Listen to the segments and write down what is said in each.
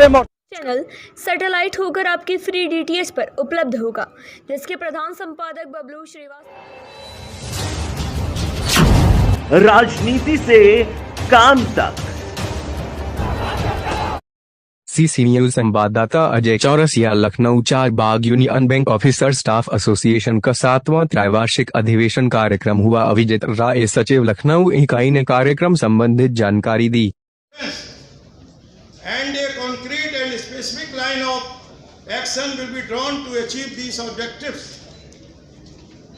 Channel satellite होकर आपके free DTH पर उपलब्ध होगा, जिसके प्रधान संपादक बबलू श्रीवास्तव। राजनीति से काम तक। सीसी न्यूज संवाददाता अजय चौरसिया। लखनऊ। 4 बाग union bank officer staff association का 7वां त्रैवार्षिक अधिवेशन कार्यक्रम हुआ। अभिजीत राय, सचिव, लखनऊ इकाई ने कार्यक्रम संबंधित जानकारी दी। And a concrete and specific line of action will be drawn to achieve these objectives.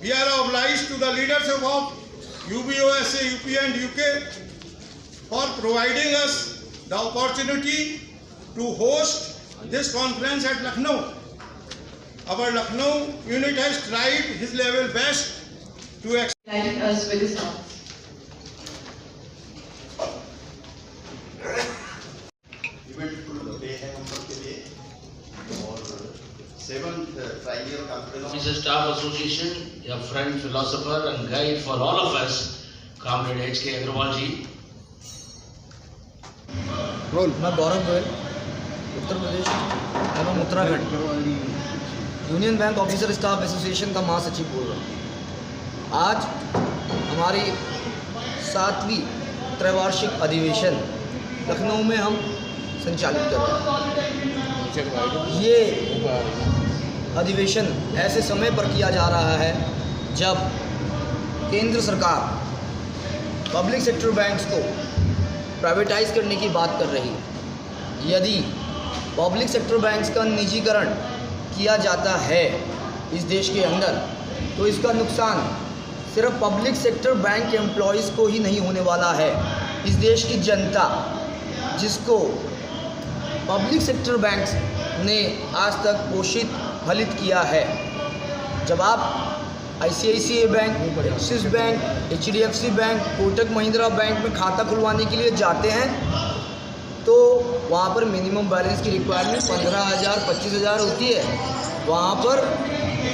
We are obliged to the leadership of UBOSA, UP and UK for providing us the opportunity to host this conference at Lucknow. Our Lucknow unit has tried his level best to enlighten us with his thoughts. Officer Staff Association, your friend, philosopher and guide for all of us, Comrade H.K. Agrawal ji. मैं गौरव गोयल, उत्तर प्रदेश एवं Uttarakhand union bank officer staff association का महासचिव बोल रहा हूँ। आज हमारी 7वीं त्रैवार्षिक अधिवेशन लखनऊ में हम संचालित कर रहे हैं। ये अधिवेशन ऐसे समय पर किया जा रहा है जब केंद्र सरकार पब्लिक सेक्टर बैंक्स को प्राइवेटाइज करने की बात कर रही है। यदि पब्लिक सेक्टर बैंक्स का निजीकरण किया जाता है इस देश के अंदर, तो इसका नुकसान सिर्फ पब्लिक सेक्टर बैंक के एम्प्लॉयज़ को ही नहीं होने वाला है। इस देश की जनता, जिसको पब्लिक सेक्टर बैंक्स ने आज तक पोषित फलित किया है, जब आप ICICI bank, axis bank, HDFC bank, Kotak Mahindra bank में खाता खुलवाने के लिए जाते हैं तो वहाँ पर मिनिमम बैलेंस की रिक्वायरमेंट 15,000 25,000 होती है। वहाँ पर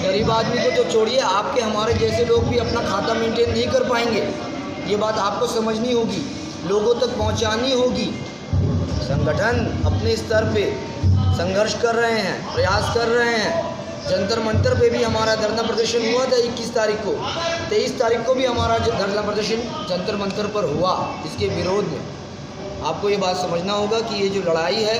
गरीब आदमी को तो छोड़िए, आपके हमारे जैसे लोग भी अपना खाता मेंटेन नहीं कर पाएंगे। ये बात आपको समझनी होगी, लोगों तक पहुँचानी होगी। संगठन अपने स्तर पे संघर्ष कर रहे हैं, प्रयास कर रहे हैं। जंतर मंतर पे भी हमारा धरना प्रदर्शन हुआ था 21 तारीख को। 23 तारीख को भी हमारा धरना प्रदर्शन जंतर मंतर पर हुआ इसके विरोध में। आपको ये बात समझना होगा कि ये जो लड़ाई है,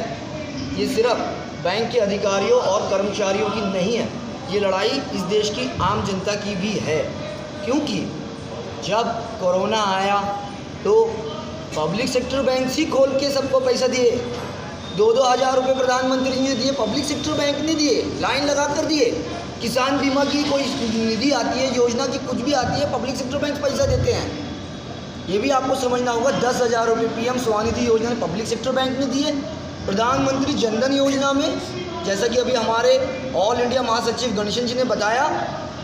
ये सिर्फ बैंक के अधिकारियों और कर्मचारियों की नहीं है, ये लड़ाई इस देश की आम जनता की भी है। क्योंकि जब कोरोना आया तो पब्लिक सेक्टर बैंक ही खोल के सबको पैसा दिए। 2-2 हज़ार रुपये प्रधानमंत्री जी ने दिए, पब्लिक सेक्टर बैंक ने दिए, लाइन लगा कर दिए। किसान बीमा की कोई निधि आती है, योजना की कुछ भी आती है, पब्लिक सेक्टर बैंक पैसा देते हैं। ये भी आपको समझना होगा। 10,000 रुपये PM स्वनिधि योजना में पब्लिक सेक्टर बैंक ने दिए। प्रधानमंत्री जनधन योजना में, जैसा कि अभी हमारे ऑल इंडिया महासचिव गणेशन जी ने बताया,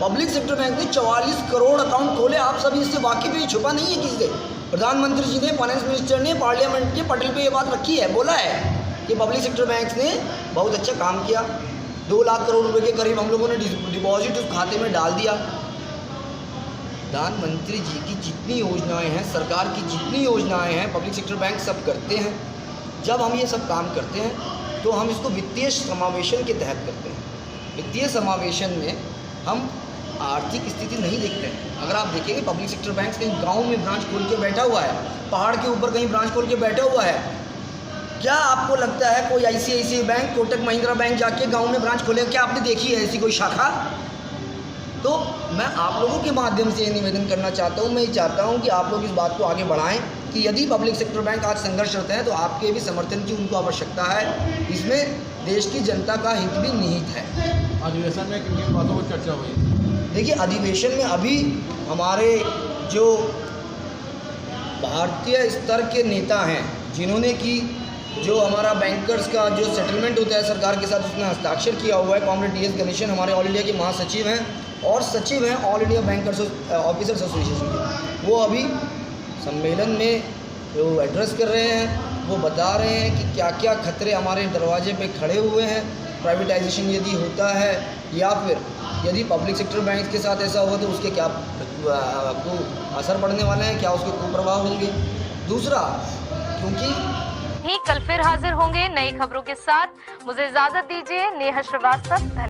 पब्लिक सेक्टर बैंक ने 44 करोड़ अकाउंट खोले। आप सभी इससे वाकिफ है, छुपा नहीं है किसी से। प्रधानमंत्री जी ने, फाइनेंस मिनिस्टर ने पार्लियामेंट के पटल पे ये बात रखी है, बोला है कि पब्लिक सेक्टर बैंक्स ने बहुत अच्छा काम किया। 2 लाख करोड़ रुपए के करीब हम लोगों ने डिपॉजिट उस खाते में डाल दिया। प्रधानमंत्री जी की जितनी योजनाएं हैं, सरकार की जितनी योजनाएं हैं, पब्लिक सेक्टर बैंक सब करते हैं। जब हम ये सब काम करते हैं तो हम इसको वित्तीय समावेशन के तहत करते हैं। वित्तीय समावेशन में हम आर्थिक स्थिति नहीं देखते हैं। अगर आप देखेंगे पब्लिक सेक्टर बैंक कहीं गाँव में ब्रांच खोल के बैठा हुआ है, पहाड़ के ऊपर कहीं ब्रांच खोल के बैठा हुआ है। क्या आपको लगता है कोई ICICI bank, Kotak Mahindra bank जाके गांव में ब्रांच खोलेगा? क्या आपने देखी है ऐसी कोई शाखा? तो मैं आप लोगों के माध्यम से ये निवेदन करना चाहता हूँ, मैं ये चाहता हूँ कि आप लोग इस बात को आगे बढ़ाएं कि यदि पब्लिक सेक्टर बैंक आज संघर्षरत हैं तो आपके भी समर्थन की उनको आवश्यकता है। इसमें देश की जनता का हित भी निहित है। अधिवेशन में किन किन बातों पर चर्चा हुई? देखिए, अधिवेशन में अभी हमारे जो भारतीय स्तर के नेता हैं, जिन्होंने कि जो हमारा बैंकर्स का जो सेटलमेंट होता है सरकार के साथ, उसमें हस्ताक्षर किया हुआ है। कॉमरेड DS गणेशन हमारे ऑल इंडिया के महासचिव हैं और सचिव हैं all India bankers officers association के। वो अभी सम्मेलन में जो एड्रेस कर रहे हैं, वो बता रहे हैं कि क्या क्या खतरे हमारे दरवाजे पे खड़े हुए हैं। प्राइवेटाइजेशन यदि होता है या फिर यदि पब्लिक सेक्टर बैंक के साथ ऐसा हुआ तो उसके क्या असर पड़ने वाले हैं, क्या उसके कुप्रभाव होंगे। दूसरा, क्योंकि कल फिर हाजिर होंगे नई खबरों के साथ। मुझे इजाजत दीजिए। नेहा श्रीवास्तव।